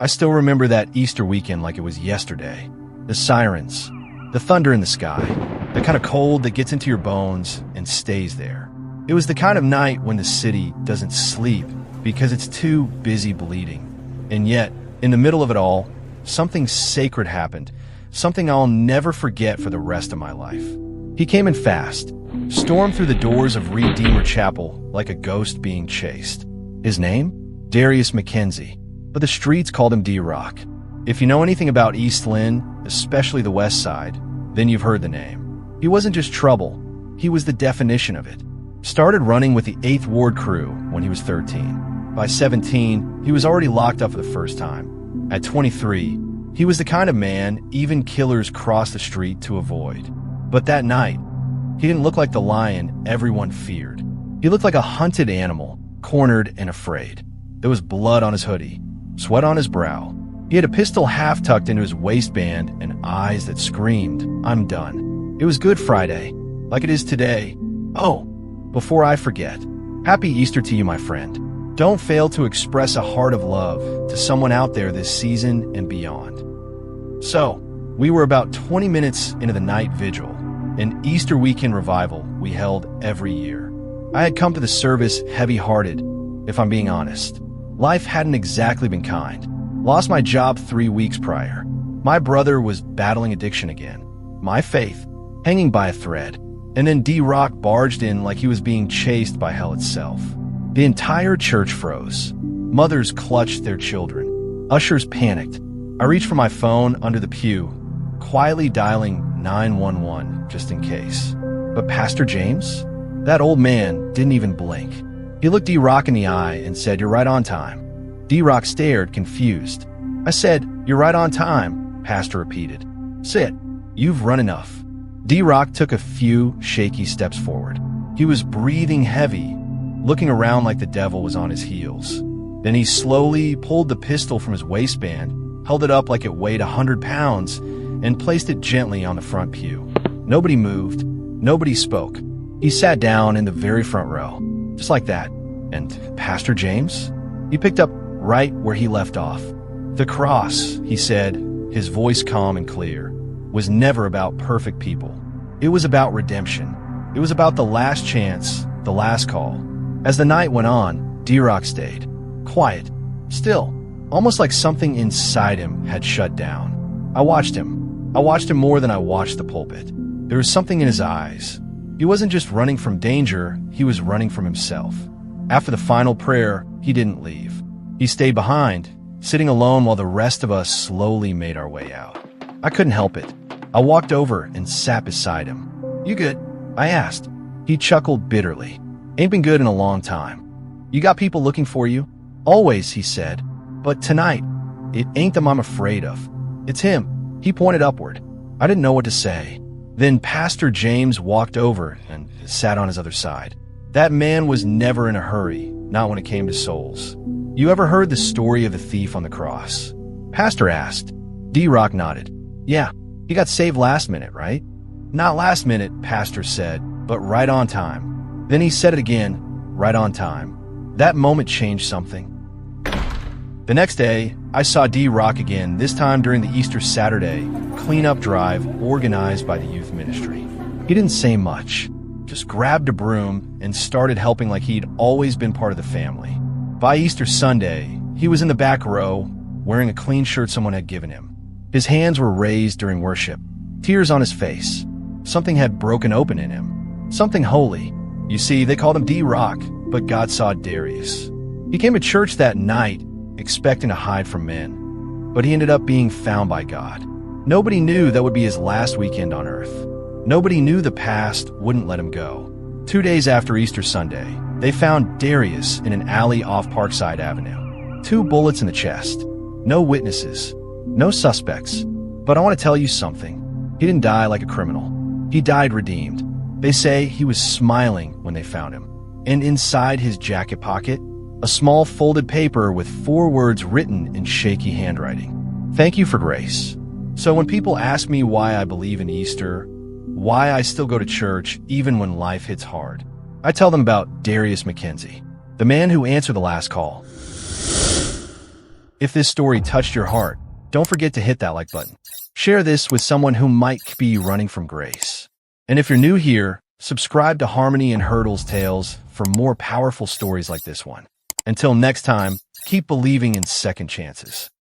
I still remember that Easter weekend like it was yesterday. The sirens, the thunder in the sky, the kind of cold that gets into your bones and stays there. It was the kind of night when the city doesn't sleep because it's too busy bleeding. And yet, in the middle of it all, something sacred happened, something I'll never forget for the rest of my life. He came in fast, stormed through the doors of Redeemer Chapel like a ghost being chased. His name? Darius McKenzie, but the streets called him D-Rock. If you know anything about East Lynn, especially the West Side, then you've heard the name. He wasn't just trouble, he was the definition of it. Started running with the 8th Ward crew when he was 13. By 17, he was already locked up for the first time. At 23, he was the kind of man even killers crossed the street to avoid. But that night, he didn't look like the lion everyone feared. He looked like a hunted animal, cornered and afraid. There was blood on his hoodie, sweat on his brow. He had a pistol half tucked into his waistband and eyes that screamed, "I'm done." It was Good Friday, like it is today. Oh, before I forget, happy Easter to you, my friend. Don't fail to express a heart of love to someone out there this season and beyond. So, we were about 20 minutes into the night vigil, an Easter weekend revival we held every year. I had come to the service heavy-hearted, if I'm being honest. Life hadn't exactly been kind. Lost my job 3 weeks prior. My brother was battling addiction again. My faith, hanging by a thread. And then D-Rock barged in like he was being chased by hell itself. The entire church froze. Mothers clutched their children. Ushers panicked. I reached for my phone under the pew, quietly dialing 911 just in case. But Pastor James? That old man didn't even blink. He looked D-Rock in the eye and said, "You're right on time." D-Rock stared, confused. I said, "You're right on time," Pastor repeated. "Sit. You've run enough." D-Rock took a few shaky steps forward. He was breathing heavy, looking around like the devil was on his heels. Then he slowly pulled the pistol from his waistband, held it up like it weighed 100 pounds, and placed it gently on the front pew. Nobody moved. Nobody spoke. He sat down in the very front row, just like that. And Pastor James? He picked up right where he left off. The cross, he said, his voice calm and clear, was never about perfect people. It was about redemption. It was about the last chance, the last call. As the night went on, D-Rock stayed. Quiet. Still. Almost like something inside him had shut down. I watched him. I watched him more than I watched the pulpit. There was something in his eyes. He wasn't just running from danger, he was running from himself. After the final prayer, he didn't leave. He stayed behind, sitting alone while the rest of us slowly made our way out. I couldn't help it. I walked over and sat beside him. "You good?" I asked. He chuckled bitterly. "Ain't been good in a long time." "You got people looking for you?" "Always," he said. "But tonight, it ain't them I'm afraid of. It's him." He pointed upward. I didn't know what to say. Then Pastor James walked over and sat on his other side. That man was never in a hurry, not when it came to souls. "You ever heard the story of the thief on the cross?" Pastor asked. D-Rock nodded. "Yeah, he got saved last minute, right?" "Not last minute," Pastor said, "but right on time." Then he said it again, right on time. That moment changed something. The next day, I saw D-Rock again, this time during the Easter Saturday cleanup drive organized by the youth ministry. He didn't say much, just grabbed a broom and started helping like he'd always been part of the family. By Easter Sunday, he was in the back row, wearing a clean shirt someone had given him. His hands were raised during worship, tears on his face. Something had broken open in him, something holy. You see, they called him D-Rock, but God saw Darius. He came to church that night, expecting to hide from men, but he ended up being found by God. Nobody knew that would be his last weekend on earth. Nobody knew the past wouldn't let him go. 2 days after Easter Sunday, they found Darius in an alley off Parkside Avenue. 2 bullets in the chest. No witnesses. No suspects. But I want to tell you something. He didn't die like a criminal. He died redeemed. They say he was smiling when they found him. And inside his jacket pocket, a small folded paper with 4 words written in shaky handwriting. "Thank you for grace." So when people ask me why I believe in Easter, why I still go to church even when life hits hard, I tell them about Darius McKenzie, the man who answered the last call. If this story touched your heart, don't forget to hit that like button. Share this with someone who might be running from grace. And if you're new here, subscribe to Harmony and Hurdle's Tales for more powerful stories like this one. Until next time, keep believing in second chances.